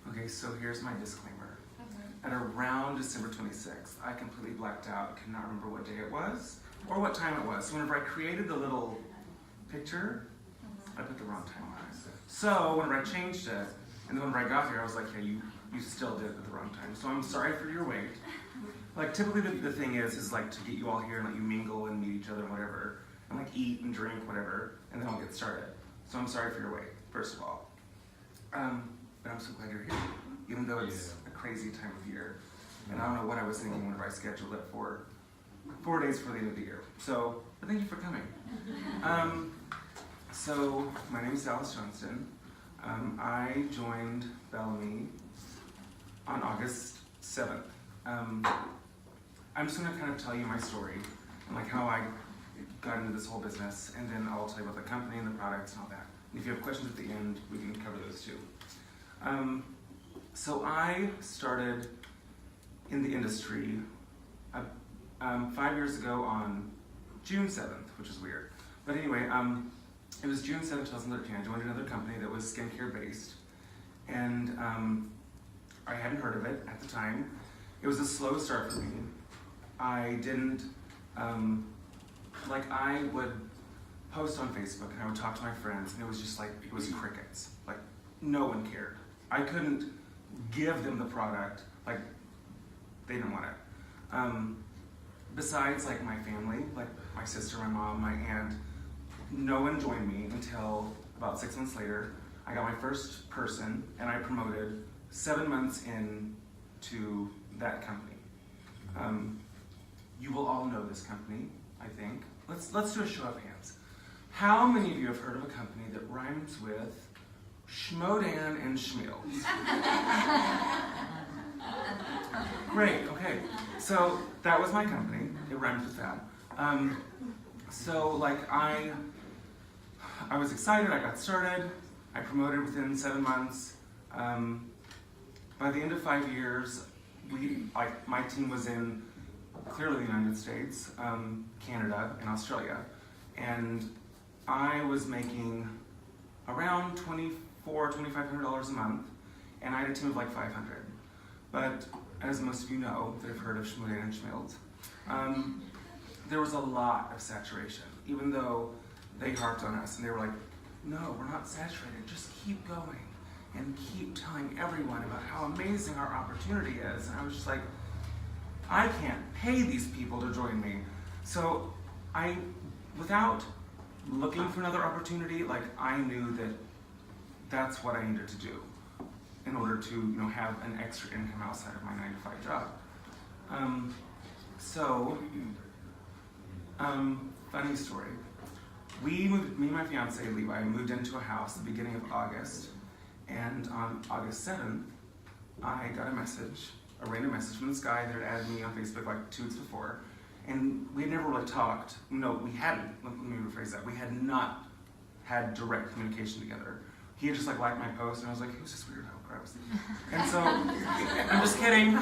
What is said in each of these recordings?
Okay, so here's my disclaimer. At around December 26th, I completely blacked out, could not remember what day it was or what time it was. So whenever I created the little picture, I put the wrong time on it. So whenever I changed it, and then whenever I got here, I was like, hey, you still did it at the wrong time. So I'm sorry for your wait. Like typically the thing is like to get you all here and let you mingle and meet each other and whatever, and like eat and drink, whatever, and then I'll get started. So I'm sorry for your wait, first of all. But I'm so glad you're here, even though it's a crazy time of year. And I don't know what I was thinking whenever I scheduled it for 4 days before the end of the year. So, but thank you for coming. So my name is Dallas Johnston. I joined Bellamy on August 7th. I'm just gonna kind of tell you my story and like how I got into this whole business, and then I'll tell you about the company and the products and all that. And if you have questions at the end, we can cover those too. So I started in the industry 5 years ago on June 7th, which is weird. But anyway, it was June 7th, 2013. I joined another company that was skincare based, and I hadn't heard of it at the time. It was a slow start for me. I didn't, I would post on Facebook and I would talk to my friends, and it was just like, it was crickets. Like, no one cared. I couldn't give them the product, like, they didn't want it. Besides, like, my family, like my sister, my mom, my aunt, no one joined me until about 6 months later. I got my first person, and I promoted 7 months into that company. You will all know this company, I think. Let's do a show of hands. How many of you have heard of a company that rhymes with Schmodan and Schmeals? Great, okay. So that was my company. It rhymes with that. So like I was excited, I got started, I promoted within 7 months. By the end of 5 years, my team was in clearly the United States, Canada, and Australia. And I was making around $2,400–2,500 a month, and I had a team of like 500. But as most of you know, that have heard of Schmodan and Schmilds, there was a lot of saturation, even though they harped on us and they were like, no, we're not saturated, just keep going and keep telling everyone about how amazing our opportunity is. And I was just like, I can't pay these people to join me. So without looking for another opportunity, like I knew that that's what I needed to do in order to have an extra income outside of my 9-to-5 job. Funny story. Me and my fiance Levi moved into a house at the beginning of August, and on August 7th, I got a random message from this guy that had added me on Facebook like 2 weeks before, and we had never really talked. No, we hadn't. Let me rephrase that. We had not had direct communication together. He had just liked my post, and I was like, who's this weirdo? Gross. And so, I'm just kidding.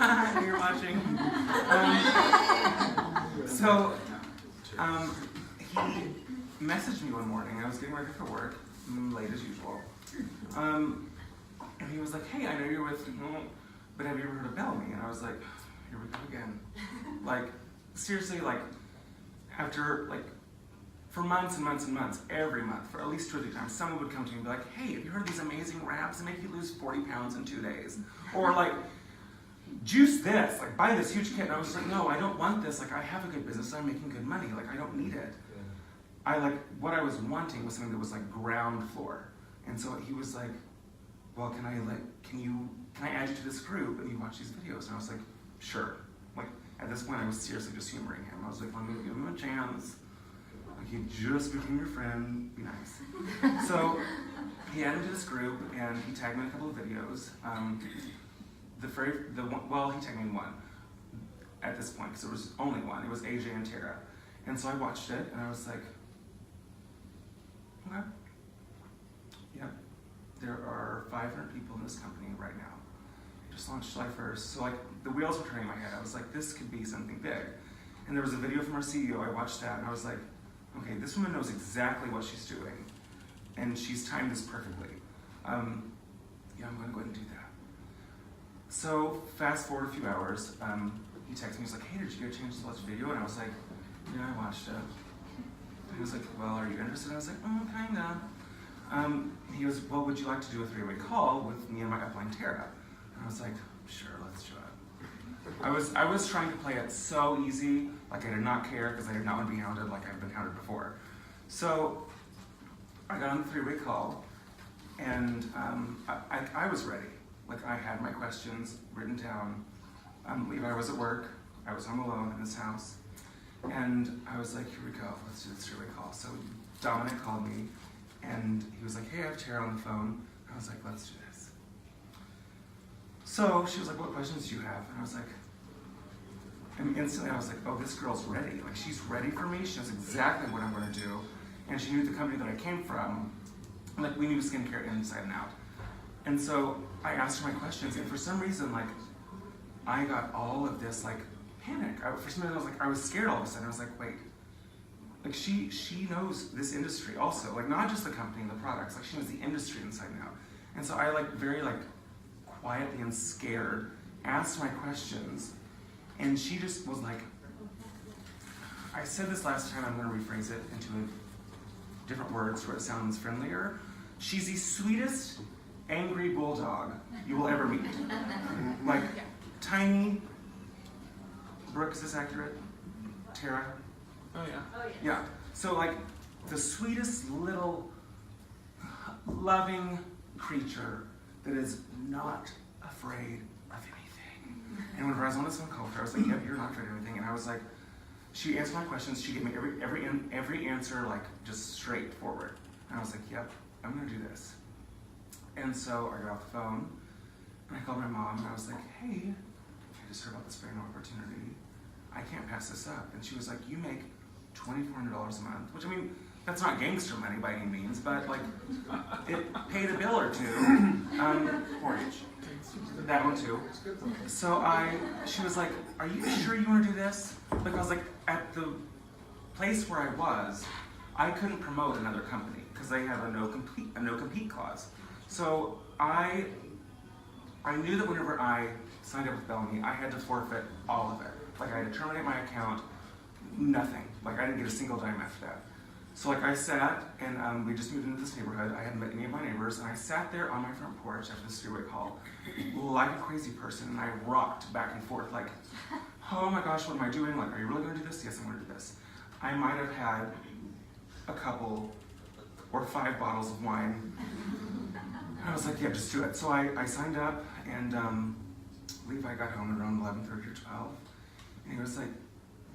You're watching. He messaged me one morning. I was getting ready for work, late as usual. And he was like, hey, I know you're with, but have you ever heard of Bellamy? And I was like, here we go again. Like, seriously, like, after, like, for months and months and months, every month, for at least 2 or 3 times, someone would come to me and be like, hey, have you heard of these amazing wraps that make you lose 40 pounds in 2 days? Or like, juice this, like buy this huge kit. And I was like, no, I don't want this. Like I have a good business, I'm making good money. Like I don't need it. What I was wanting was something that was like ground floor. And so he was like, well, can I add you to this group and you watch these videos? And I was like, sure. Like at this point I was seriously just humoring him. I was like, let me give him a chance. He just became your friend, be nice. So he added me to this group and he tagged me in a couple of videos. He tagged me in one at this point because there was only one. It was AJ and Tara. And so I watched it and I was like, okay. Yep. There are 500 people in this company right now. Just launched July 1st. So like the wheels were turning in my head. I was like, this could be something big. And there was a video from our CEO. I watched that and I was like, okay, this woman knows exactly what she's doing, and she's timed this perfectly. I'm going to go ahead and do that. So fast forward a few hours, he texted me, he's like, hey, did you get a chance to watch the video? And I was like, yeah, I watched it. And he was like, well, are you interested? And I was like, kinda. He goes, well, would you like to do a 3-way call with me and my upline Tara? And I was like, sure, let's do it. I was trying to play it so easy, like I did not care because I did not want to be hounded like I've been hounded before. So I got on the 3-way call, and I was ready. Like I had my questions written down. Levi was at work. I was home alone in his house. And I was like, here we go, let's do this 3-way call. So Dominic called me, and he was like, hey, I have Tara on the phone. I was like, let's do this. So she was like, what questions do you have? And I was like, and instantly I was like, oh, this girl's ready. Like she's ready for me. She knows exactly what I'm gonna do. And she knew the company that I came from. Like we knew skincare inside and out. And so I asked her my questions, and for some reason, like, I got all of this, like, panic. For some reason, I was scared all of a sudden. I was like, wait, like, she knows this industry also, like, not just the company and the products, like, she knows the industry inside and out. And so I, like, very, like, quietly and scared, asked my questions, and she just was like, I said this last time, I'm gonna rephrase it into different words where it sounds friendlier. She's the sweetest, angry bulldog you will ever meet. Like, tiny. Brooke, is this accurate? Tara? Oh yeah. Oh, yeah. Yeah. So like the sweetest little loving creature that is not afraid of anything. And whenever I was on this phone call with her, I was like, yep, you're not afraid of anything. And I was like, she answered my questions. She gave me every answer like just straightforward. And I was like, yep, I'm gonna do this. And so I got off the phone and I called my mom and I was like, hey, I just heard about this brand new opportunity. I can't pass this up. And she was like, you make $2,400 a month, which I mean, that's not gangster money by any means, but like, it paid a bill or two. Mortgage. That one too. So she was like, are you sure you want to do this? Because like at the place where I was, I couldn't promote another company because they have a no compete clause. So I knew that whenever I signed up with Bellamy, I had to forfeit all of it. Like I had to terminate my account, nothing. Like I didn't get a single dime after that. So like I sat and we just moved into this neighborhood. I hadn't met any of my neighbors, and I sat there on my front porch after this 3-way call, like a crazy person, and I rocked back and forth like, oh my gosh, what am I doing? Like, are you really gonna do this? Yes, I'm gonna do this. I might have had a couple or 5 bottles of wine. I was like, yeah, just do it. So I signed up, and Levi got home around 11:30 or 12, and he was like,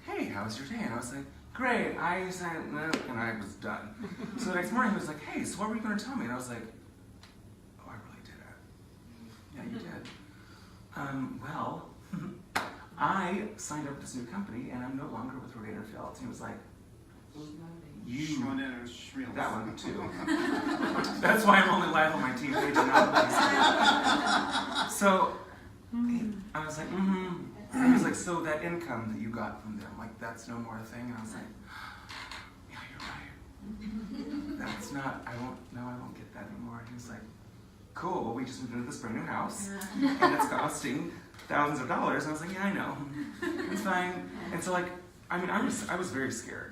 hey, how was your day? And I was like, great, I signed up, and I was done. So the next morning he was like, hey, so what were you gonna tell me? And I was like, oh, I really did it. Yeah, you did. Well, I signed up with this new company, and I'm no longer with Rogator Fields. He was like, that one too. That's why I'm only live on my team page and not on So I was like, And he was like, so that income that you got from them, like that's no more a thing? And I was like, yeah, you're right. That's not, I won't get that anymore. And he was like, cool, well we just moved into this brand new house and it's costing thousands of dollars. And I was like, yeah, I know. It's fine. And so like, I mean, I was very scared.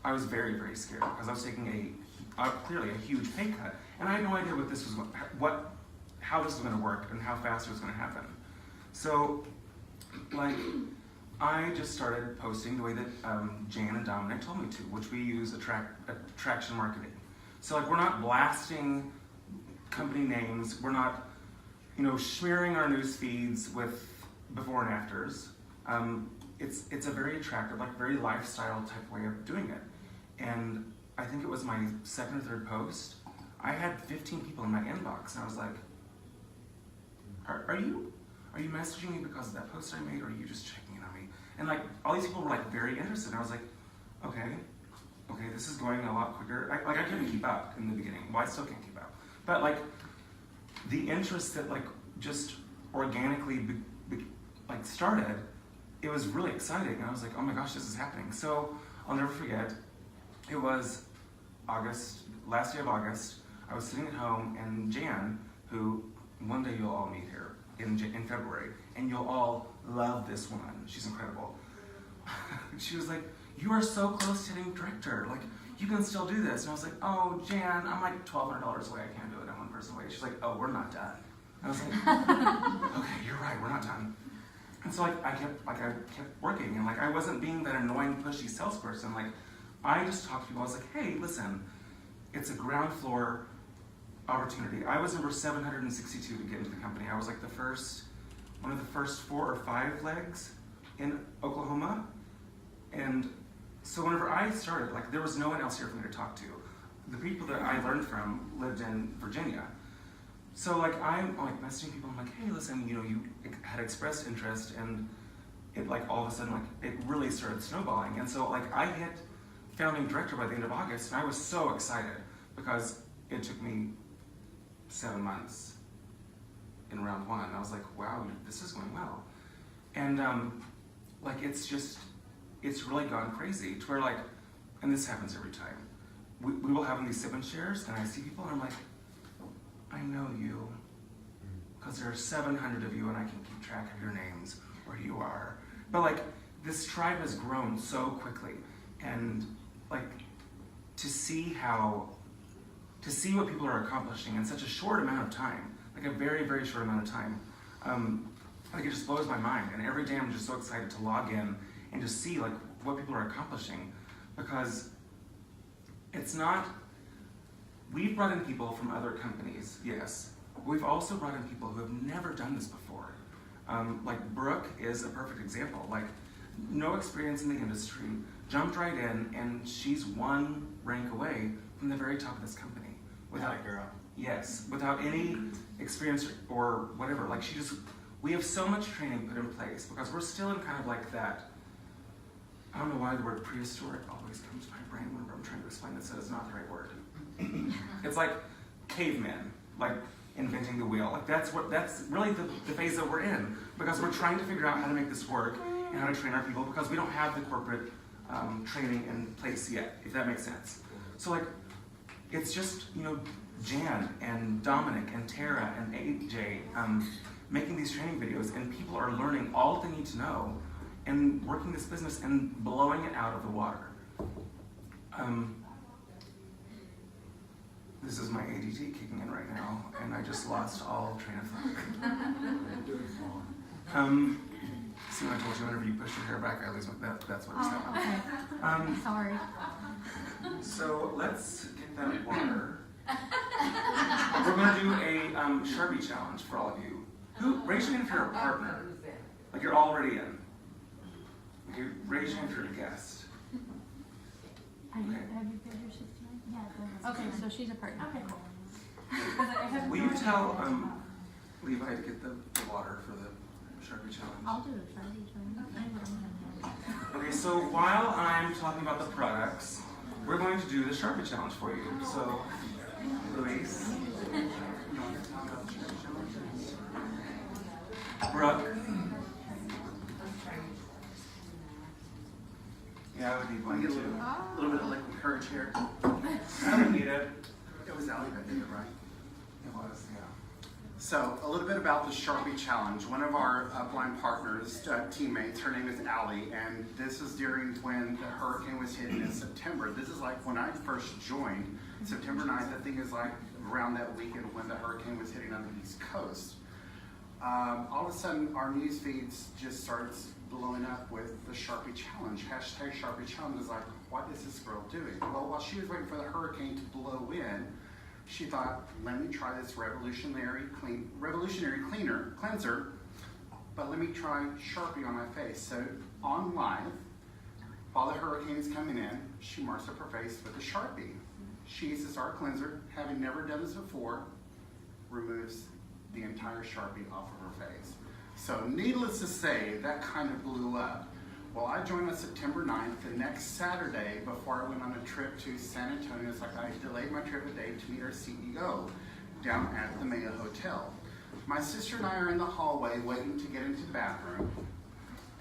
I was very, very scared because I was taking clearly a huge pay cut, and I had no idea what this was, how this was going to work and how fast it was going to happen. So, like, I just started posting the way that Jan and Dominic told me to, which we use attraction marketing. So, like, we're not blasting company names. We're not, smearing our news feeds with before and afters. It's a very attractive, like very lifestyle type way of doing it. And I think it was my 2nd or 3rd post. I had 15 people in my inbox, and I was like, are you messaging me because of that post I made, or are you just checking in on me? And like all these people were like very interested. And I was like, okay, this is going a lot quicker. I couldn't keep up in the beginning. Well, I still can't keep up. But like the interest that like just organically like started, it was really exciting. And I was like, oh my gosh, this is happening. So I'll never forget, it was last day of August, I was sitting at home, and Jan, who one day you'll all meet here, in February, and you'll all love this woman. She's incredible. She was like, you are so close to hitting director. Like, you can still do this. And I was like, oh, Jan, I'm like $1,200 away. I can't do it. I'm one person away. She's like, oh, we're not done. I was like, okay, you're right. We're not done. And so I kept working, and like I wasn't being that annoying, pushy salesperson. Like, I just talked to people. I was like, hey, listen, it's a ground floor opportunity. I was number 762 to get into the company. I was like one of the first 4 or 5 legs in Oklahoma. And so whenever I started, like there was no one else here for me to talk to. The people that I learned from lived in Virginia. So like I'm like messaging people, I'm like, hey, listen, you know, you had expressed interest, and it like all of a sudden like it really started snowballing. And so like I hit founding director by the end of August, and I was so excited because it took me 7 months in round 1. I was like, wow, this is going well. And like it's really gone crazy to where like, and this happens every time. We will have these Sip N Shares, and I see people and I'm like, I know you, because there are 700 of you and I can keep track of your names, where you are. But like, this tribe has grown so quickly, and like, to see what people are accomplishing in such a short amount of time, like a very, very short amount of time, like it just blows my mind. And every day I'm just so excited to log in and just see like what people are accomplishing, because it's not, we've brought in people from other companies, yes. We've also brought in people who have never done this before. Like Brooke is a perfect example. Like, no experience in the industry, jumped right in, and she's 1 rank away from the very top of this company. Without, girl. Yes, without any experience or whatever. Like we have so much training put in place because we're still in kind of like that, I don't know why the word prehistoric always comes to my brain whenever I'm trying to explain this, so it's not the right word. It's like cavemen, like inventing the wheel. Like that's really the phase that we're in, because we're trying to figure out how to make this work and how to train our people, because we don't have the corporate training in place yet, if that makes sense. So like, it's just, you know, Jan and Dominic and Tara and AJ making these training videos, and people are learning all they need to know and working this business and blowing it out of the water. This is my ADD kicking in right now, and I just lost all train of thought. See, when I told you whenever you push your hair back, I lose my, that's what it's happening. Okay. Sorry. So let's get that water. We're going to do a Sharpie challenge for all of you. Raise your hand if you're a partner, like you're already in. Okay, raise your hand if you're a guest. Have you paid your 69? Yeah. Okay, so she's a partner. Okay, cool. Will you tell Levi to get the water for the Sharpie challenge? I'll do the Sharpie challenge. Okay, so while I'm talking about the products, we're going to do the Sharpie challenge for you. So, Luis, you want to talk about the Sharpie challenge? Brooke. Yeah, I would need one too. A little bit of liquid courage here. I don't need it. It was Allie that did it, right? It was, yeah. So, a little bit about the Sharpie Challenge. One of our upline partners, teammates, her name is Allie, and this is during when the hurricane was hitting in September. This is like when I first joined, September 9th, I think is like around that weekend when the hurricane was hitting on the East Coast. All of a sudden, our news feeds just starts blowing up with the Sharpie Challenge. Hashtag Sharpie Challenge is like, what is this girl doing? Well, while she was waiting for the hurricane to blow in, she thought, let me try this revolutionary cleanser, but let me try Sharpie on my face. So on live, while the hurricane is coming in, she marks up her face with a Sharpie. She uses our cleanser, having never done this before, removes the entire Sharpie off of her face. So needless to say, that kind of blew up. Well, I joined on September 9th. The next Saturday, before I went on a trip to San Antonio, it's like I delayed my trip a day to meet our CEO down at the Mayo Hotel. My sister and I are in the hallway waiting to get into the bathroom,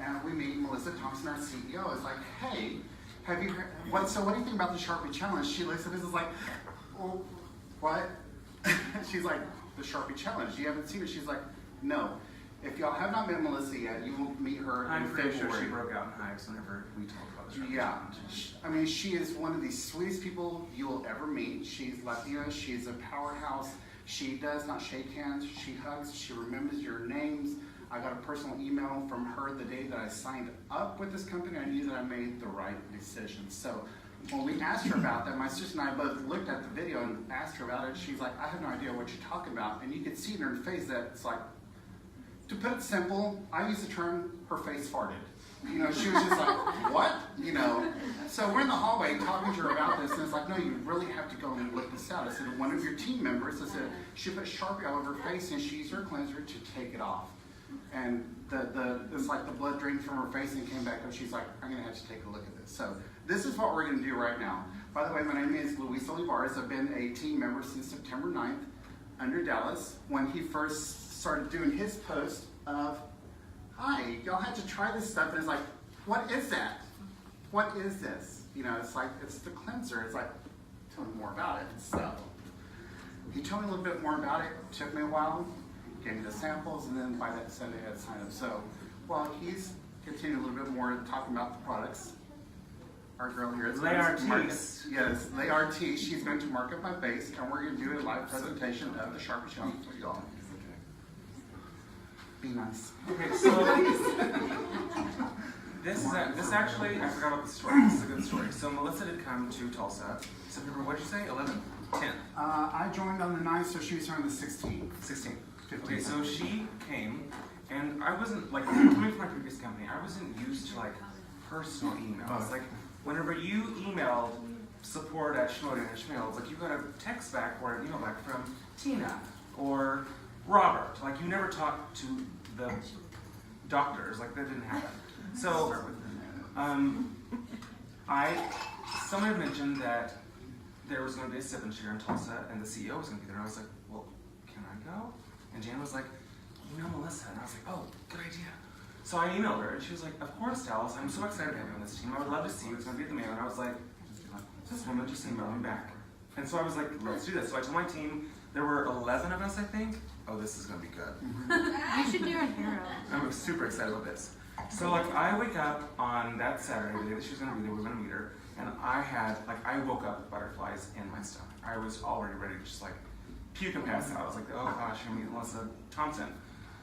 and we meet Melissa Thompson, our CEO. It's like, hey, have you heard, what do you think about the Sharpie Challenge? She looks at us and is like, well, what? She's like, the Sharpie Challenge, you haven't seen it? She's like, No. If y'all have not met Melissa yet, you will meet her I'm in pretty February. sure she broke out in hives whenever we talked about the Sharpie Yeah. challenge. I mean, she is one of the sweetest people you will ever meet. She's Latina. She's a powerhouse. She does not shake hands. She hugs. She remembers your names. I got a personal email from her the day that I signed up with this company. I knew that I made the right decision. So when we asked her about that, my sister and I both looked at the video and asked her about it. She's like, I have no idea what you're talking about. And you could see in her face that it's like, to put it simple, I use the term, her face farted. You know, she was just like, what? You know, so we're in the hallway talking to her about this, and it's like, no, you really have to go and look this out. I said, one of your team members, I said, she put Sharpie all over her face, and she used her cleanser to take it off. And it's like the blood drained from her face and came back up. She's like, I'm gonna have to take a look at this. So this is what we're gonna do right now. By the way, my name is Luis Olivares. I've been a team member since September 9th under Dallas. When he first started doing his post of, hi, y'all had to try this stuff, and it's like, what is that? What is this? You know, it's like, it's the cleanser. It's like, tell me more about it. So he told me a little bit more about it. It took me a while, gave me the samples, and then by that Sunday I had signed up. So while he's continuing a little bit more talking about the products, our girl here is yes, Lay Artis. She's going to mark up my face, and we're going to do a live presentation of the Sharpie challenge for y'all. Be nice. Okay, so this actually, I forgot about the story. This is a good story. So Melissa did come to Tulsa. September, what did you say? 11? 10? I joined on the 9th, so she was here on the 16th. 16. Okay, so she came, and I wasn't, like, coming from my previous company, I wasn't used to, like, personal emails. Like, whenever you emailed support at Schmoeden and Schmales, like, you got a text back or an email back from Tina or Robert. Like, you never talked to the doctors. Like, that didn't happen. So, someone had mentioned that there was going to be a Sip N Share in Tulsa, and the CEO was going to be there. And I was like, well, can I go? And Jan was like, email Melissa. And I was like, oh, good idea. So I emailed her, and she was like, of course, Dallas. I'm so excited to have you on this team. I would love to see you. It's going to be at the mail. And I was like, this woman just emailed me back. And so I was like, let's do this. So I told my team, there were 11 of us, I think. Oh, this is going to be good. You should do a hero. I'm super excited about this. So, like, I wake up on that Saturday, the day that she was going to be there, we were going to meet her, and I woke up with butterflies in my stomach. I was already ready to just, like, puke and pass out. I was like, oh gosh, I'm meeting Melissa Thompson.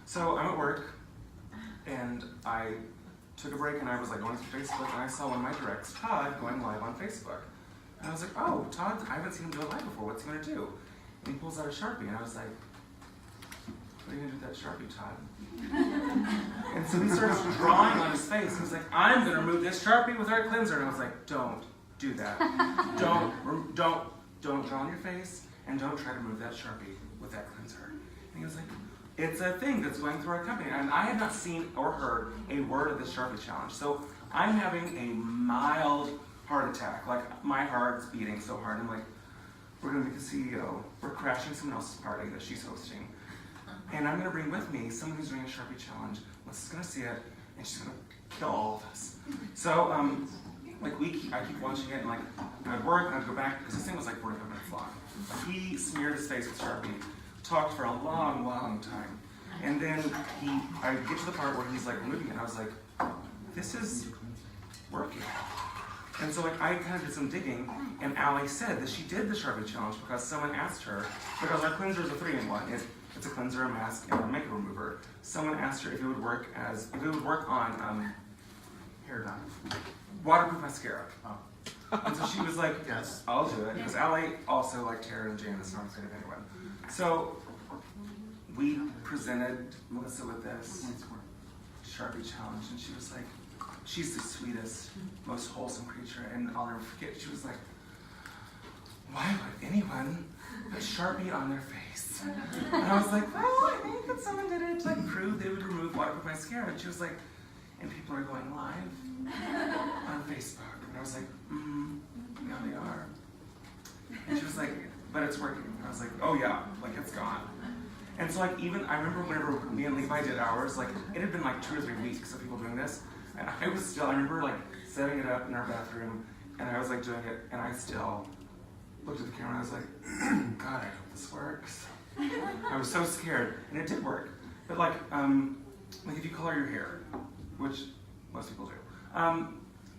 So I'm at work, and I took a break, and I was, like, going through Facebook, and I saw one of my directs, Todd, going live on Facebook. And I was like, oh, Todd, I haven't seen him do it live before. What's he going to do? And he pulls out a Sharpie, and I was like, what are you going to do with that Sharpie, Todd? And so he starts drawing on his face. He's like, I'm going to remove this Sharpie with our cleanser. And I was like, don't do that. Don't draw on your face, and don't try to remove that Sharpie with that cleanser. And he was like, it's a thing that's going through our company. And I had not seen or heard a word of this Sharpie challenge. So I'm having a mild heart attack. Like, my heart's beating so hard. I'm like, we're going to be the CEO. We're crashing someone else's party that she's hosting. And I'm going to bring with me someone who's doing a Sharpie challenge. Melissa's going to see it, and she's going to kill all of us. So, I keep watching it, and, like, I'd work, and I'd go back, because this thing was, like, 45 minutes long. Like, he smeared his face with Sharpie, talked for a long, long time. And then I get to the part where he's, like, removing it, and I was like, this is working. And so, like, I kind of did some digging, and Allie said that she did the Sharpie challenge because someone asked her, because our cleanser is a 3-in-1. It's a cleanser, a mask, and a makeup remover. Someone asked her if it would work on hair dye, waterproof mascara. Oh. And so she was like, yes, I'll do it. Because Allie also liked Tara and Janice, not afraid of anyone. So we presented Melissa with this Sharpie challenge, and she was like, she's the sweetest, most wholesome creature, and I'll never forget, she was like, why would anyone put Sharpie on their face? And I was like, well, I think that someone did it to, like, prove they would remove waterproof mascara. And she was like, and people are going live on Facebook. And I was like, yeah, they are. And she was like, but it's working. And I was like, oh yeah, like, it's gone. And so, like, I remember whenever me and Levi did ours, like, it had been like 2 or 3 weeks of people doing this. And I remember, like, setting it up in our bathroom, and I was, like, doing it, and I still looked at the camera, and I was like, God, I hope this works. I was so scared, and it did work. But like if you color your hair, which most people do,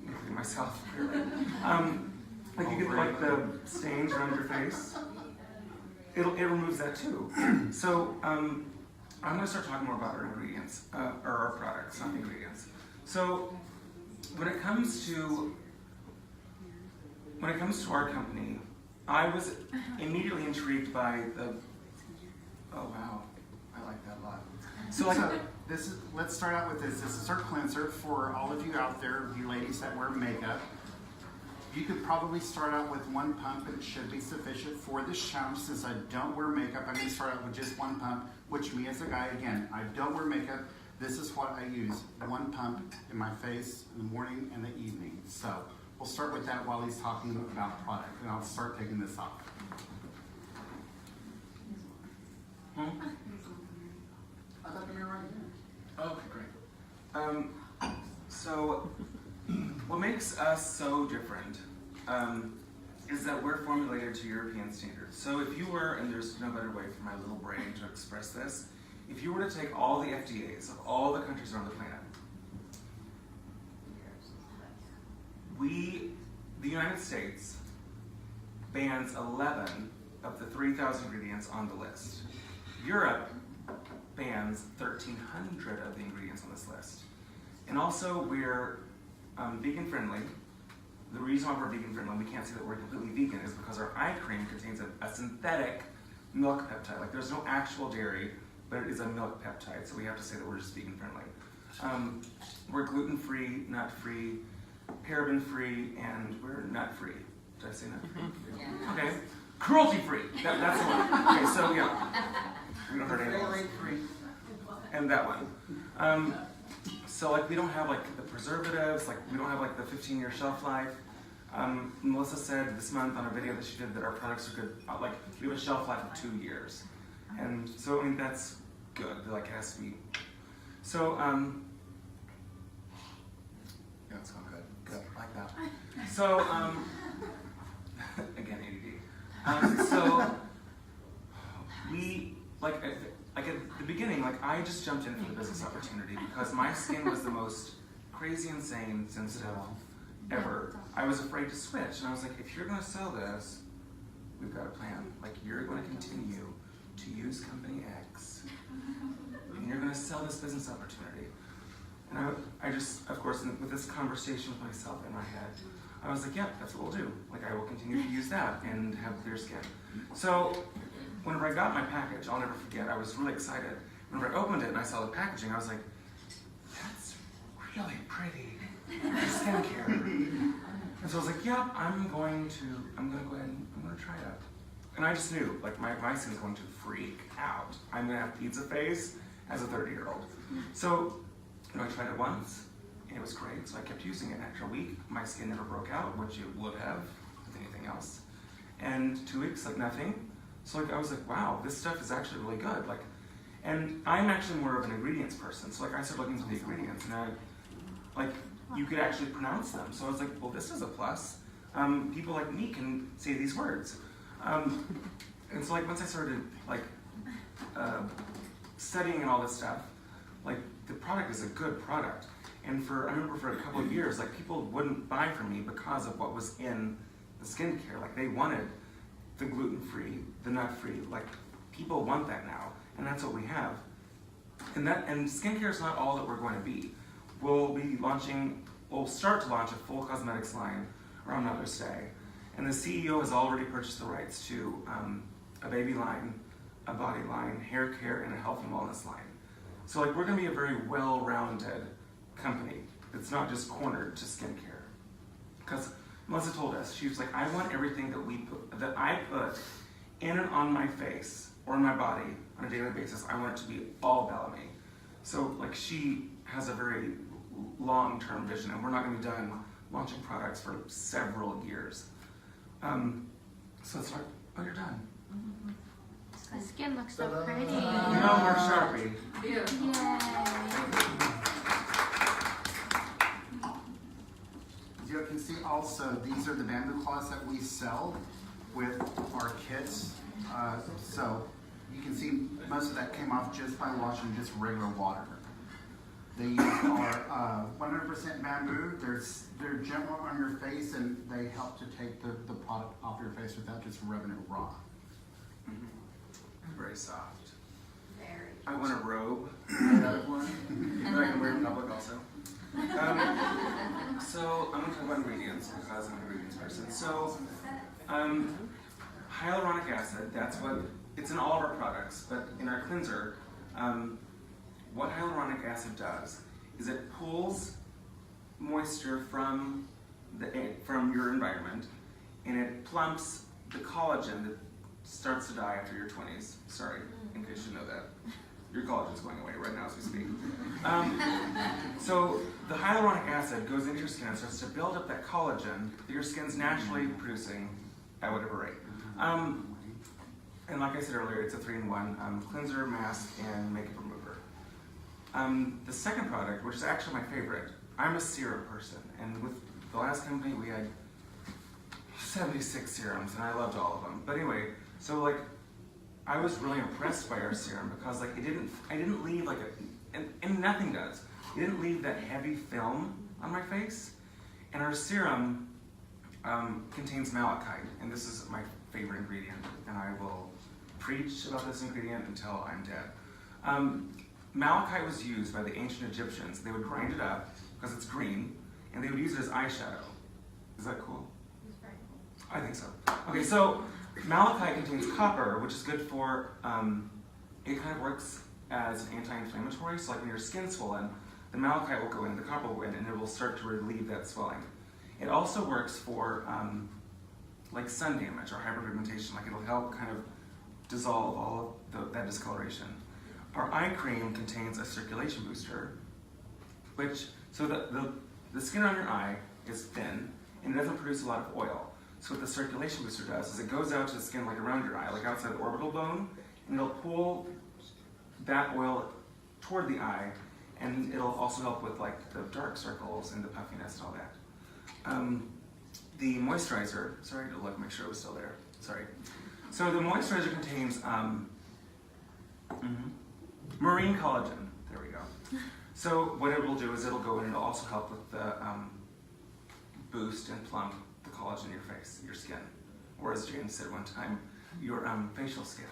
including myself, clearly. Like you get like the stains around your face. It removes that too. So I'm gonna start talking more about our ingredients, or our products, not ingredients. So when it comes to our company, I was immediately intrigued by the. Oh wow, I like that a lot. So like. Let's start out with this. This is our cleanser for all of you out there, you ladies that wear makeup. You could probably start out with 1 pump, and it should be sufficient for this challenge. Since I don't wear makeup, I'm going to start out with just 1 pump, which me as a guy, again, I don't wear makeup. This is what I use, 1 pump in my face in the morning and the evening. So we'll start with that while he's talking about the product, and I'll start taking this off. I got the mirror right here. Okay, great. So what makes us so different is that we're formulated to European standards. So if you were, and there's no better way for my little brain to express this, if you were to take all the FDAs of all the countries around the planet, the United States bans 11 of the 3,000 ingredients on the list. Europe bans 1,300 of the ingredients on this list. And also we're vegan friendly. The reason why we're vegan friendly, we can't say that we're completely vegan, is because our eye cream contains a synthetic milk peptide. Like there's no actual dairy, but it is a milk peptide, so we have to say that we're just vegan friendly. We're gluten free, nut free, paraben free, and we're nut free. Did I say nut free? Yeah. Okay. Cruelty free. That's the one. Okay, so yeah. We don't hurt animals. And that one. So like we don't have like the preservatives, like we don't have like the 15-year shelf life. Melissa said this month on a video that she did that our products are good, like we have a shelf life of 2 years. And so I mean that's good, like it has to be. So yeah, it's not good. Good, like that. So again ADD. So we like at the beginning, like I just jumped in for the business opportunity because my skin was the most crazy, insane, sensitive ever. I was afraid to switch, and I was like, if you're going to sell this, we've got a plan. Like you're going to continue to use company X, and you're going to sell this business opportunity. And I just, of course, with this conversation with myself in my head, I was like, yeah, that's what we'll do. Like I will continue to use that and have clear skin. So whenever I got my package, I'll never forget, I was really excited. Whenever I opened it and I saw the packaging, I was like, that's really pretty. Skincare. And so I was like, yeah, I'm going to go ahead and I'm going to try it. And I just knew, like my skin's going to freak out. I'm going to have pizza face as a 30-year-old. So, I tried it once, and it was great, so I kept using it. After a week, my skin never broke out, which it would have with anything else. And 2 weeks, like nothing. So like I was like, wow, this stuff is actually really good. Like, and I'm actually more of an ingredients person. So like I started looking into the ingredients, and you could actually pronounce them. So I was like, well, this is a plus. People like me can say these words. And so like once I started like studying and all this stuff, like the product is a good product. And I remember for a couple of years, like people wouldn't buy from me because of what was in the skincare. Like they wanted the gluten-free, the nut-free, like people want that now, and that's what we have. And skincare is not all that we're going to be. We'll start to launch a full cosmetics line around Mother's Day. And the CEO has already purchased the rights to a baby line, a body line, hair care, and a health and wellness line. So like we're gonna be a very well-rounded company. It's not just cornered to skincare. Because Melissa told us, she was like, I want everything that I put in and on my face or in my body on a daily basis, I want it to be all about me. So like she has a very long-term vision, and we're not gonna be done launching products for several years. So it's like, oh, you're done. The skin looks so pretty. No more Sharpie. Yay. As you can see also, these are the bamboo claws that we sell with our kits. So You can see most of that came off just by washing just regular water. These are 100% bamboo. They're gentle on your face and they help to take the product off your face without just rubbing it raw. Very soft. Very. I want a robe made out of one that I can wear in public also. So I'm going to talk about ingredients because I'm an ingredients person. So hyaluronic acid, that's what, it's in all of our products, but in our cleanser, what hyaluronic acid does is it pulls moisture from your environment and it plumps the collagen that starts to die after your 20s. Sorry, in case you know that. Your collagen's going away right now as we speak. So the hyaluronic acid goes into your skin and starts to build up that collagen that your skin's naturally producing at whatever rate. And like I said earlier, it's a 3-in-1 cleanser, mask, and makeup remover. The second product, which is actually my favorite, I'm a serum person, and with the last company we had 76 serums, and I loved all of them. But anyway, so like, I was really impressed by our serum because like I didn't leave like and nothing does. It didn't leave that heavy film on my face. And our serum contains malachite, and this is my favorite ingredient, and I will preach about this ingredient until I'm dead. Malachite was used by the ancient Egyptians. They would grind it up because it's green, and they would use it as eyeshadow. Is that cool? It's very cool. I think so. Okay, so malachite contains copper, which is good for, it kind of works as an anti-inflammatory. So like when your skin's swollen, the malachite will go in, the copper will go in, and it will start to relieve that swelling. It also works for like sun damage or hyperpigmentation. Like it'll help kind of dissolve all of that discoloration. Our eye cream contains a circulation booster, which, so the skin on your eye is thin and it doesn't produce a lot of oil. So what the circulation booster does is it goes out to the skin like around your eye, like outside the orbital bone, and it'll pull that oil toward the eye, and it'll also help with like the dark circles and the puffiness and all that. The moisturizer, sorry to look, make sure it was still there, sorry. So the moisturizer contains marine collagen, there we go. So what it will do is it'll go in and it'll also help with the boost and plump the collagen in your face, your skin. Or as Jane said one time, your facial skin.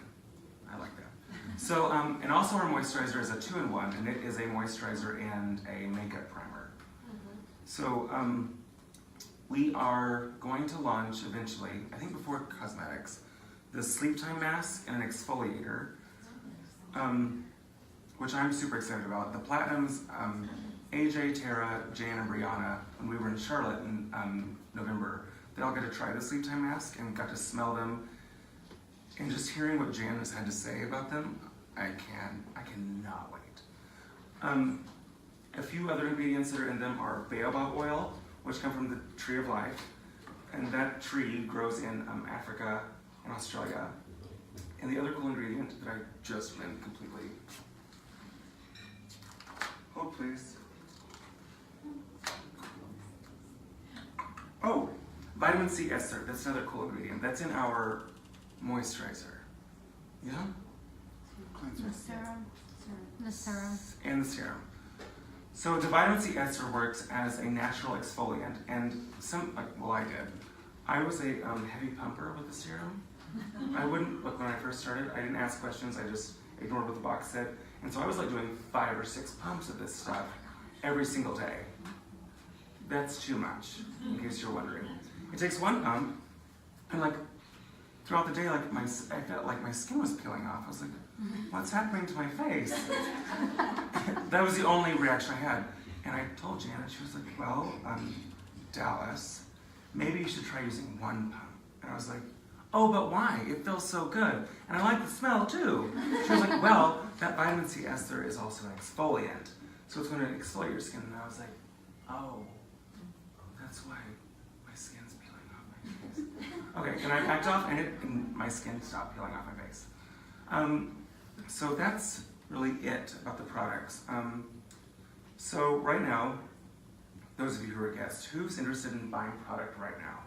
I like that. So, and also our moisturizer is a 2-in-1, and it is a moisturizer and a makeup primer. So we are going to launch eventually, I think before cosmetics, the sleep time mask and an exfoliator, which I'm super excited about. The Platinums, AJ, Tara, Jan, and Brianna, when we were in Charlotte in November, they all got to try the sleep time mask and got to smell them. And just hearing what Jan has had to say about them, I cannot wait. A few other ingredients that are in them are baobab oil, which come from the tree of life. And that tree grows in Africa and Australia. And the other cool ingredient that I just went completely, hold please. Oh, vitamin C ester, that's another cool ingredient. That's in our moisturizer. Yeah? The serum. The serum. And the serum. So the vitamin C ester works as a natural exfoliant, and I did. I was a heavy pumper with the serum. I wouldn't, look, when I first started, I didn't ask questions, I just ignored what the box said. And so I was like doing 5 or 6 pumps of this stuff every single day. That's too much, in case you're wondering. It takes 1 pump, and like, throughout the day, like I felt like my skin was peeling off. I was like, what's happening to my face? That was the only reaction I had. And I told Janet, she was like, well, Dallas, maybe you should try using 1 pump. And I was like, oh, but why? It feels so good. And I like the smell too. She was like, well, that vitamin C ester is also an exfoliant. So it's going to exfoliate your skin. And I was like, oh, that's why my skin's peeling off my face. Okay, and I backed off and my skin stopped peeling off my face. So that's really it about the products. So right now, those of you who are guests, who's interested in buying product right now?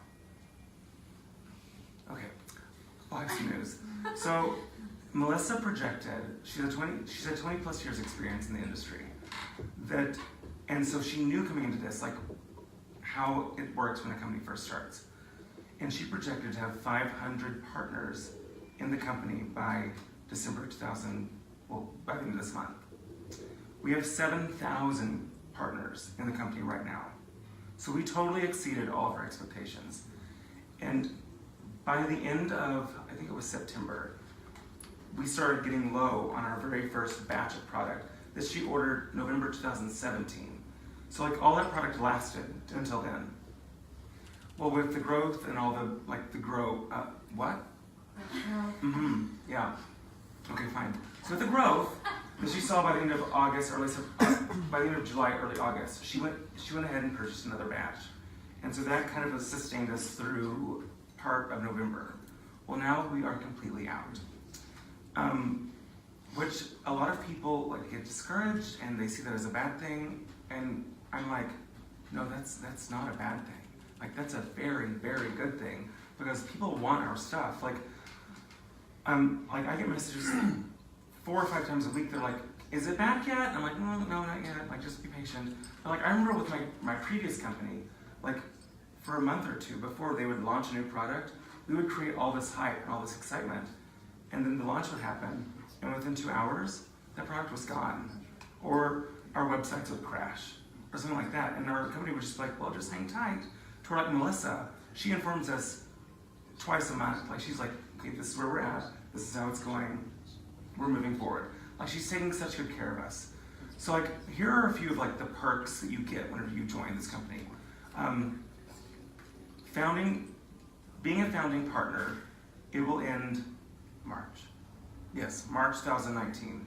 Okay, well, I have some news. So Melissa projected, she's had 20 plus years experience in the industry. And so she knew coming into this, like how it works when a company first starts. And she projected to have 500 partners in the company by December 2000, well, by the end of this month. We have 7,000 partners in the company right now. So we totally exceeded all of our expectations. And by the end of, I think it was September, we started getting low on our very first batch of product that she ordered November 2017. So like all that product lasted until then. Well, with the growth and all the, like the what? Yeah. Okay, fine. So with the growth that she saw by the end of August, by the end of July, early August, she went ahead and purchased another batch. And so that kind of sustained us through part of November. Well, now we are completely out. Which a lot of people like get discouraged and they see that as a bad thing. And I'm like, no, that's not a bad thing. Like that's a very, very good thing because people want our stuff. Like I get messages 4 or 5 times a week. They're like, is it back yet? I'm like, no, not yet. Like, just be patient. But like, I remember with my previous company, like for a month or two before they would launch a new product, we would create all this hype and all this excitement. And then the launch would happen. And within 2 hours, that product was gone. Or our websites would crash or something like that. And our company would just be like, well, just hang tight. To where like Melissa, she informs us twice a month. Like she's like, okay, this is where we're at. This is how it's going. We're moving forward. Like she's taking such good care of us. So like, here are a few of like the perks that you get whenever you join this company. Being a founding partner, it will end March. Yes, March 2019.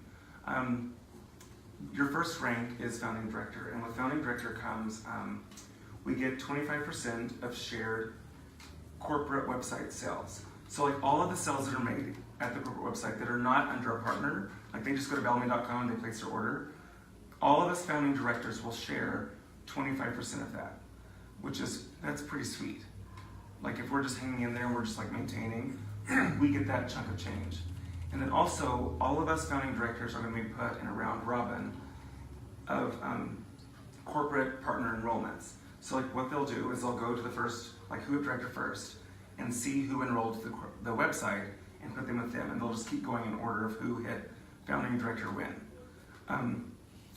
Your first rank is founding director, and with founding director comes, we get 25% of shared corporate website sales. So like all of the sales that are made at the corporate website that are not under a partner, like they just go to bellamy.com and they place their order, all of us founding directors will share 25% of that, that's pretty sweet. Like if we're just hanging in there and we're just like maintaining, we get that chunk of change. And then also, all of us founding directors are going to be put in a round robin of corporate partner enrollments. So like what they'll do is they'll go to the first, like who director first, and see who enrolled to the website and put them with them. And they'll just keep going in order of who hit founding director win.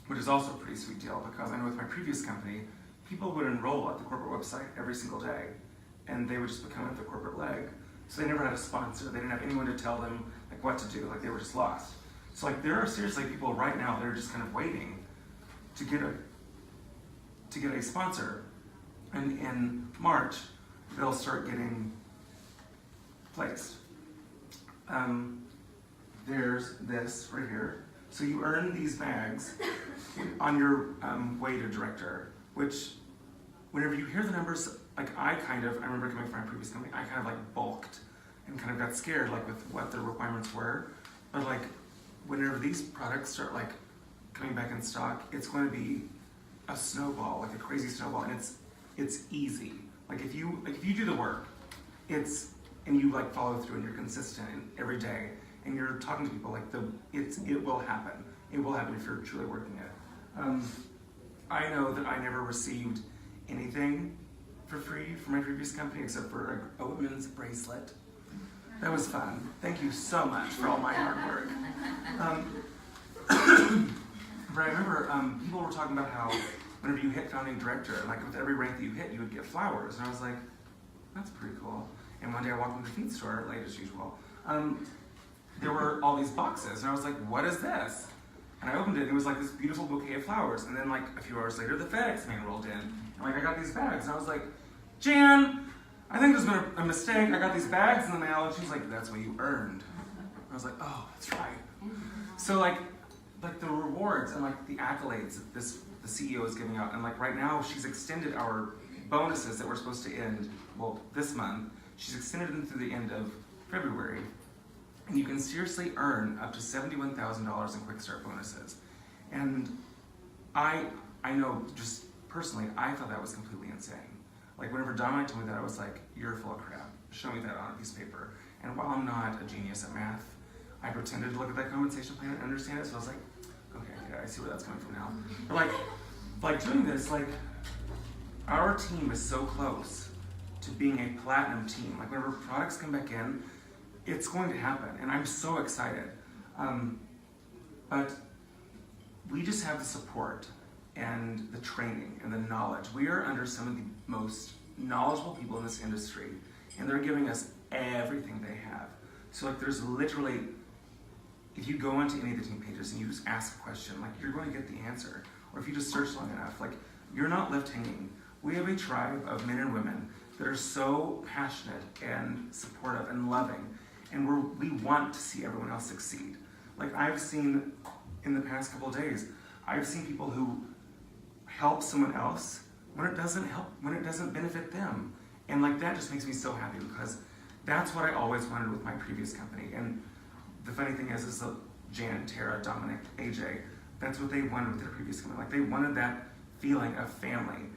Which is also a pretty sweet deal because I know with my previous company, people would enroll at the corporate website every single day and they would just become at the corporate leg. So they never had a sponsor. They didn't have anyone to tell them like what to do. Like they were just lost. So like there are seriously people right now that are just kind of waiting to get a sponsor. And in March, they'll start getting placed. There's this right here. So you earn these bags on your way to director, which whenever you hear the numbers, like I remember coming from my previous company, I kind of like bulked and kind of got scared like with what the requirements were. But like whenever these products start like coming back in stock, it's going to be a snowball, like a crazy snowball, and it's easy. Like if you do the work, and you like follow through and you're consistent every day and you're talking to people, like it will happen. It will happen if you're truly working it. I know that I never received anything for free from my previous company except for a women's bracelet. That was fun. Thank you so much for all my hard work. But I remember people were talking about how whenever you hit founding director, like with every rank that you hit, you would get flowers. And I was like, that's pretty cool. And one day I walked into the feed store, late as usual. There were all these boxes, and I was like, what is this? And I opened it, and it was like this beautiful bouquet of flowers. And then like a few hours later, the FedEx man rolled in. And like I got these bags, and I was like, Jan, I think there's been a mistake. I got these bags in the mail. And she was like, that's what you earned. I was like, oh, that's right. So like the rewards and like the accolades that the CEO is giving out, and like right now she's extended our bonuses that were supposed to end, well, this month. She's extended them through the end of February. And you can seriously earn up to $71,000 in quick start bonuses. And I know just personally, I thought that was completely insane. Like whenever Dominic told me that, I was like, you're full of crap. Show me that on a piece of paper. And while I'm not a genius at math, I pretended to look at that compensation plan and understand it, so I was like, okay, yeah, I see where that's coming from now. But like doing this, like, our team is so close to being a platinum team. Like whenever products come back in, it's going to happen, and I'm so excited. But we just have the support and the training and the knowledge. We are under some of the most knowledgeable people in this industry, and they're giving us everything they have. So like there's literally, if you go onto any of the team pages and you just ask a question, like you're going to get the answer. Or if you just search long enough, like you're not left hanging. We have a tribe of men and women that are so passionate and supportive and loving, and we want to see everyone else succeed. Like I've seen in the past couple of days, I've seen people who help someone else when it doesn't benefit them. And like that just makes me so happy, because that's what I always wanted with my previous company. And the funny thing is Jan, Tara, Dominic, AJ, that's what they wanted with their previous company. Like they wanted that feeling of family,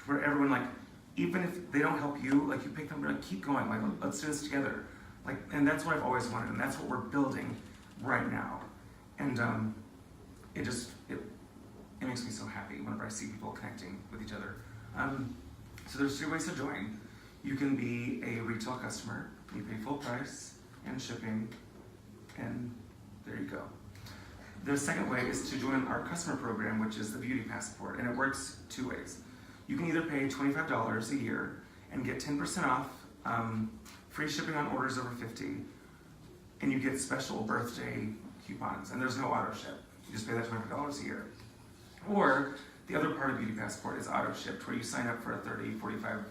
where everyone, like, even if they don't help you, like you pick them, like keep going, like let's do this together. Like, and that's what I've always wanted, and that's what we're building right now. And it makes me so happy whenever I see people connecting with each other. So there's 3 ways to join. You can be a retail customer, you pay full price and shipping, and there you go. The second way is to join our customer program, which is the Beauty Passport, and it works 2 ways. You can either pay $25 a year and get 10% off, free shipping on orders over 50, and you get special birthday coupons, and there's no auto ship. You just pay that $25 a year. Or the other part of Beauty Passport is auto shipped, where you sign up for a 30, 45,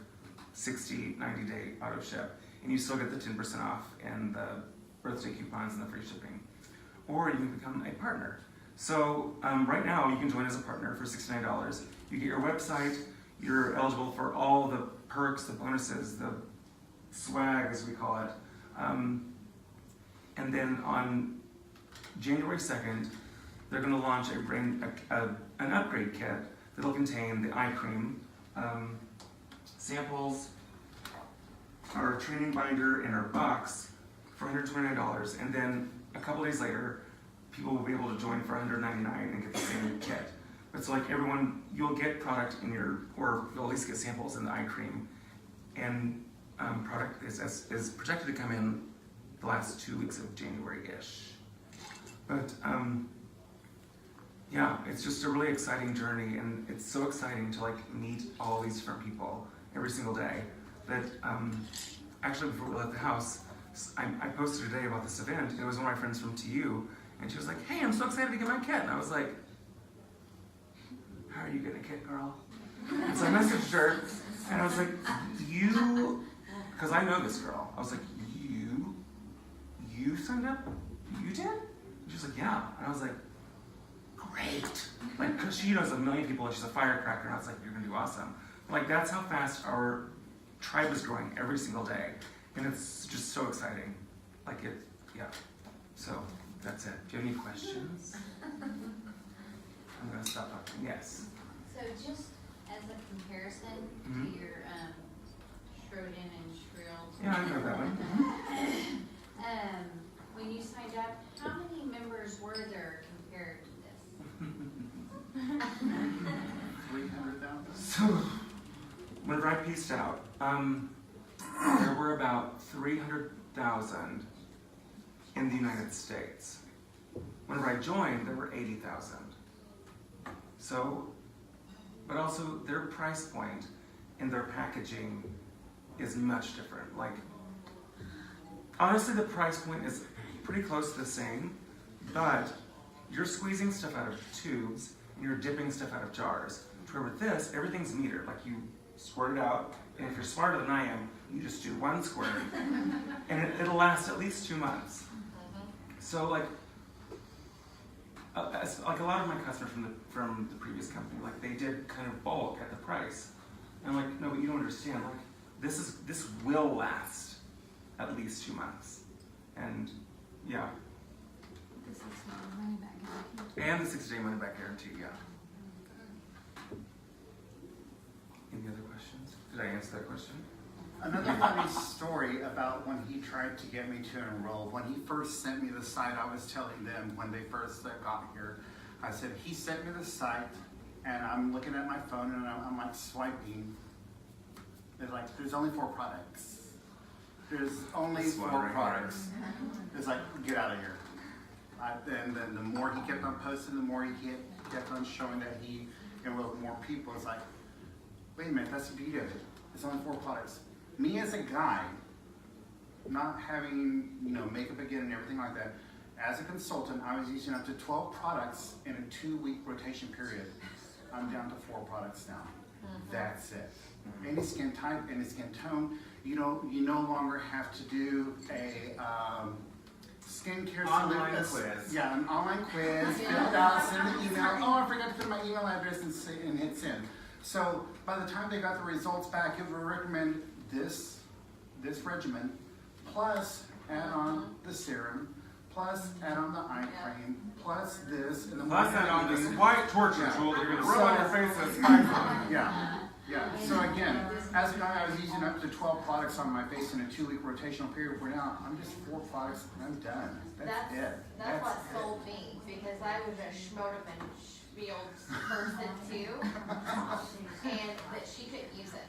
60, 90-day auto ship, and you still get the 10% off and the birthday coupons and the free shipping. Or you can become a partner. So right now you can join as a partner for $69. You get your website, you're eligible for all the perks, the bonuses, the swag as we call it. And then on January 2nd, they're going to launch an upgrade kit that'll contain the eye cream, samples, our training binder, and our box for $129. And then a couple days later, people will be able to join for $199 and get the same kit. But so like everyone, you'll get product in or you'll at least get samples in the eye cream. And product is projected to come in the last 2 weeks of January-ish. But yeah, it's just a really exciting journey, and it's so exciting to like meet all these different people every single day. That actually before we left the house, I posted today about this event, and it was one of my friends from TU, and she was like, "Hey, I'm so excited to get my kit," and I was like, "How are you getting a kit, girl?" And so I messaged her, and I was like, because I know this girl. I was like, you signed up? You did? And she was like, yeah. And I was like, great. Like, because she knows a million people, and she's a firecracker, and I was like, you're gonna do awesome. Like, that's how fast our tribe is growing every single day. And it's just so exciting. Like yeah. So, that's it. Do you have any questions? I'm gonna stop talking. Yes. So just as a comparison Mhm. to your Schroden and Shrilled. Yeah, I know that one. When you signed up, how many members were there compared to this? 300,000. So, whenever I pieced out, there were about 300,000 in the United States. Whenever I joined, there were 80,000. So, but also their price point and their packaging is much different. Like, honestly, the price point is pretty close to the same, but you're squeezing stuff out of tubes and you're dipping stuff out of jars. Where with this, everything's metered. Like you squirt it out, and if you're smarter than I am, you just do 1 squirt, and it'll last at least 2 months. So like a lot of my customers from the previous company, like they did kind of bulk at the price. And I'm like, no, but you don't understand. Like this will last at least 2 months, and yeah. This is my money back guarantee. And the 60-day money back guarantee, yeah. Any other questions? Did I answer that question? Another funny story about when he tried to get me to enroll. When he first sent me the site, I was telling them when they first got here, I said, he sent me the site, and I'm looking at my phone, and I'm like swiping. It's like, there's only 4 products. There's only 4 products. It's like, get out of here. And then the more he kept on posting, the more he kept on showing that he enrolled more people. It's like, wait a minute, that's the beauty of it. It's only 4 products. Me as a guy, not having, makeup again and everything like that, as a consultant, I was using up to 12 products in a 2-week rotation period. I'm down to 4 products now. That's it. Any skin type, any skin tone. You no longer have to do a skincare online quiz. Yeah, an online quiz, fill it out, send an email. Oh, I forgot to put my email address and hit send. So by the time they got the results back, it would recommend this regimen, plus add on the serum, plus add on the eye cream, plus this, and the Plus add on this white torture tool that you're going to rub on your face that's spikes on. Yeah. So again, as a guy, I was using up to 12 products on my face in a 2-week rotational period. Where now I'm just 4 products and I'm done. That's it. That's what sold me, because I was a schmodoman spiel person too, and that she couldn't use it.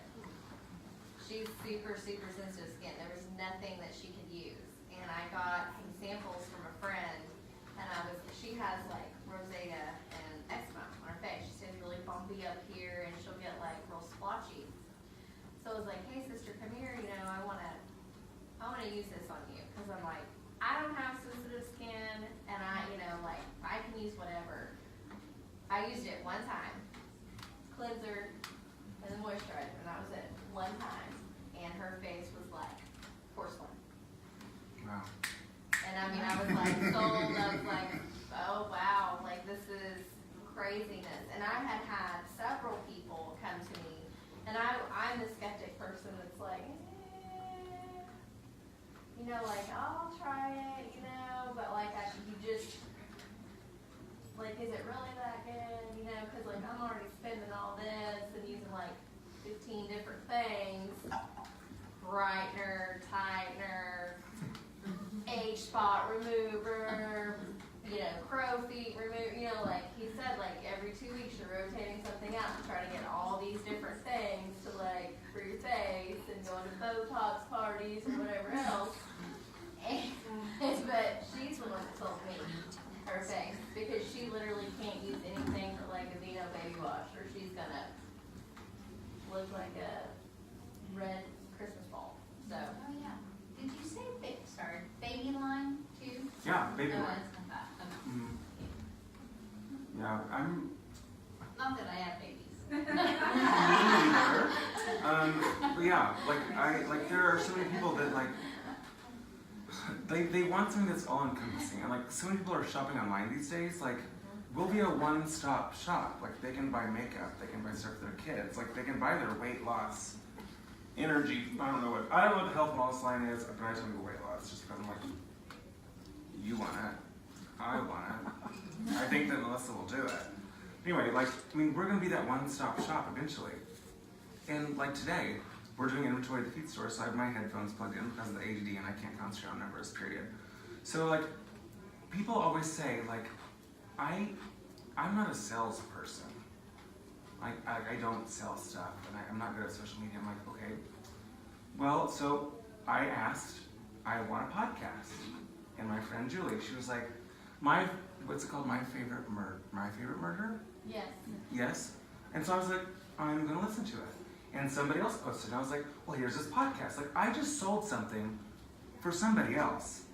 She's super, super sensitive skin. There was nothing that she could use. And I got some samples from a friend, and she has like rosacea and eczema on her face. She stays really bumpy up here, and she'll get like real splotchy. So I was like, hey sister, come here, I wanna use this on you. Cause I'm like, I don't have sensitive skin, and I can use whatever. I used it one time, cleanser, and then moisturizer, and that was it, one time. And her face was like porcelain. Wow. And I was like sold, I was like, oh wow, like this is craziness. And I had several people come to me, and I'm the skeptic person that's like, like, oh, I'll try it, but like you just, like, is it really that good, because like I'm already spending all this and using like 15 different things, brightener, tightener, age spot remover, crow feet remover, like he said, like every 2 weeks you're rotating something out to try to get all these different things to like for your face and going to Botox parties and whatever else. But she's the one that told me her face, because she literally can't use anything for like a Vino baby wash, or she's gonna look like a red Christmas ball. So. Oh yeah. Did you say baby line too? Yeah, baby No, line. it's not that. Okay. Mm-hmm. Yeah, I'm. Not that I have babies. But yeah, there are so many people that they want something that's all encompassing, and like so many people are shopping online these days. Like, we'll be a one-stop shop. Like, they can buy makeup, they can buy stuff for their kids, like they can buy their weight loss, energy. I don't know what the health and wellness line is, but I tell you weight loss just because I'm like, you want it, I want it. I think that Melissa will do it. Anyway, we're gonna be that one-stop shop eventually. And like today, we're doing inventory at the feed store, so I have my headphones plugged in because of the ADD and I can't concentrate on numbers, period. So people always say, I'm not a salesperson. I don't sell stuff, and I'm not good at social media. I'm like, okay. Well, so I asked, I want a podcast. And my friend Julie, she was like, what's it called? My favorite murder? Yes. Yes. And so I was like, I'm gonna listen to it. And somebody else posted, and I was like, well, here's this podcast. Like, I just sold something for somebody else.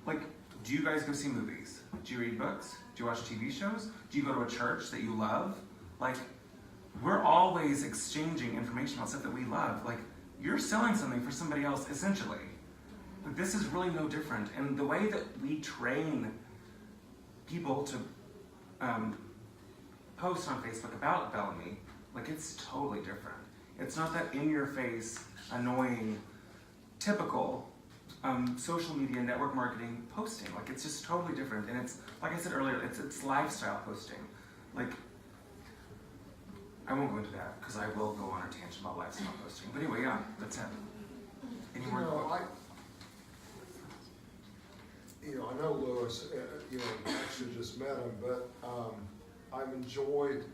Like, do you guys go see movies? Do you read books? Do you watch TV shows? Do you go to a church that you love? Like, we're always exchanging information about stuff that we love. Like, you're selling something for somebody else, essentially. Like, this is really no different. And the way that we train people to post on Facebook about Bellamy, it's totally different. It's not that in-your-face, annoying, typical social media network marketing posting. It's just totally different. And it's, like I said earlier, it's lifestyle posting. I won't go into that because I will go on a tangent about lifestyle posting. But anyway, yeah, that's it. Any You more know, questions? I know Lewis, actually just met him, but, I've enjoyed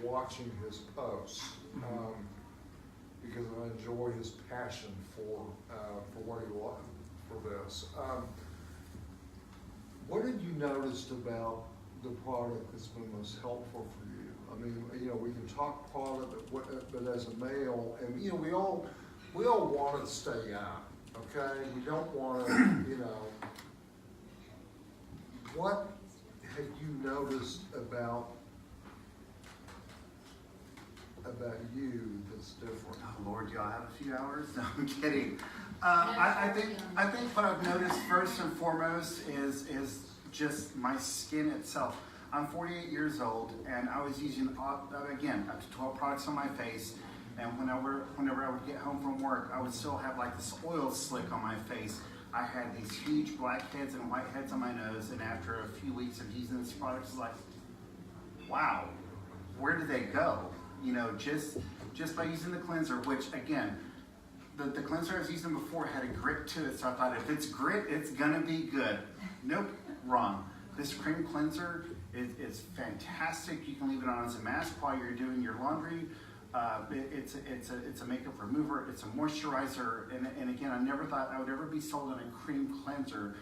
watching his posts, because I enjoy his passion for what he wants for this. What have you noticed about the product that's been most helpful for you? I mean, we can talk product, but as a male, and we all want to stay young, okay? We don't want to, what have you noticed about you that's different? Oh Lord, y'all have a few hours? No, I'm kidding. I think what I've noticed first and foremost is just my skin itself. I'm 48 years old, and I was using, again, up to 12 products on my face, and whenever I would get home from work, I would still have like this oil slick on my face. I had these huge black heads and white heads on my nose, and after a few weeks of using this product, it's like, wow, where did they go? Just by using the cleanser, which again, the cleanser I was using before had a grit to it, so I thought if it's grit, it's gonna be good. Nope, wrong. This cream cleanser is fantastic. You can leave it on as a mask while you're doing your laundry. It's a makeup remover, it's a moisturizer, and again, I never thought I would ever be sold on a cream cleanser,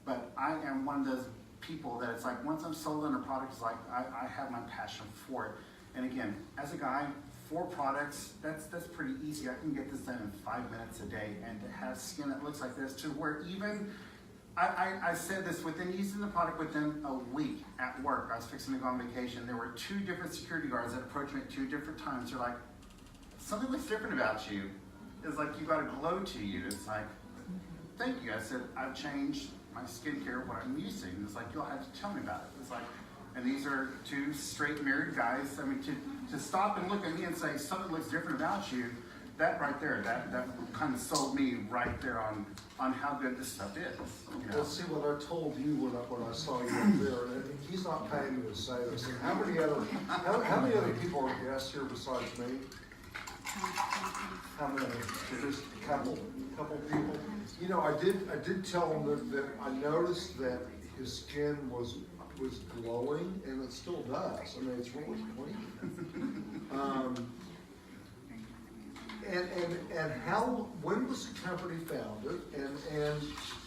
but I am one of those people that it's like, once I'm sold on a product, it's like, I have my passion for it. And again, as a guy, 4 products, that's pretty easy. I can get this done in 5 minutes a day, and to have skin that looks like this, to where even, I said this, within using the product within a week at work, I was fixing to go on vacation, there were 2 different security guards that approached me at 2 different times. They're like, something looks different about you. It's like, you got a glow to you. It's like, thank you. I said, I've changed my skincare, what I'm using. It's like, you'll have to tell me about it. It's like, and these are 2 straight married guys. I mean, to stop and look at me and say, something looks different about you, that right there, that kind of sold me right there on how good this stuff is. Well, see what I told you when I saw you up there, and he's not paying me to say this. How many other people are guests here besides me? How many? Just a couple people. I did tell him that I noticed that his skin was glowing, and it still does. I mean, it's really clean. And when was the company founded, and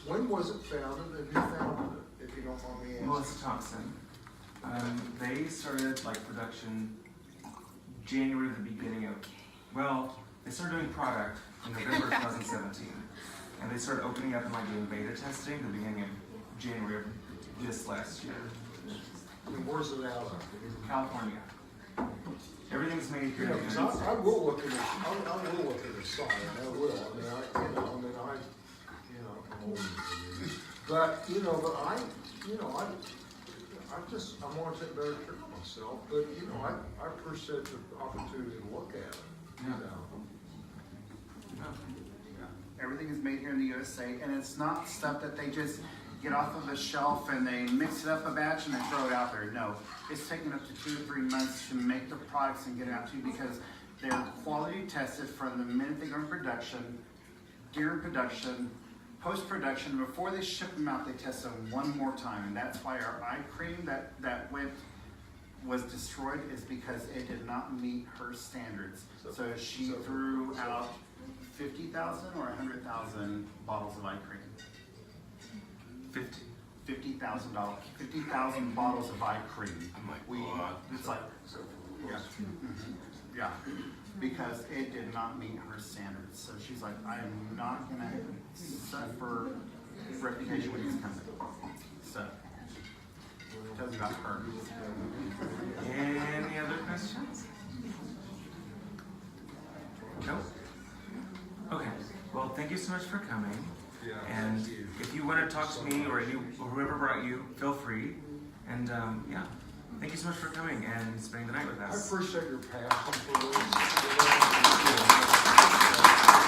when was it founded, and who founded it, if you don't mind me asking? Melissa Thompson. They started production January, the beginning of, they started doing product in November 2017. And they started opening up and doing beta testing the beginning of January of this last year. And where's it out of? California. Everything's made here. Because I will look at it. I will look at the site. I will. But I want to take better care of myself. But I appreciate the opportunity to look at it. Everything is made here in the USA, and it's not stuff that they just get off of a shelf and they mix it up a batch and they throw it out there. No, it's taken up to 2 to 3 months to make the products and get it out to you, because they're quality tested from the minute they go in production, during production, post-production. Before they ship them out, they test them one more time, and that's why our eye cream that was destroyed is because it did not meet her standards. So she threw out 50,000 or 100,000 bottles of eye cream. 50,000 bottles of eye cream. Oh my God. It's like, yeah, because it did not meet her standards. So she's like, I am not gonna suffer reputation with this company. So, tells you about her. Any other questions? No? Okay. Well, thank you so much for coming. Yeah, And thank you. if you want to talk to me or whoever brought you, feel free. And thank you so much for coming and spending the night with I us. appreciate your passion for this.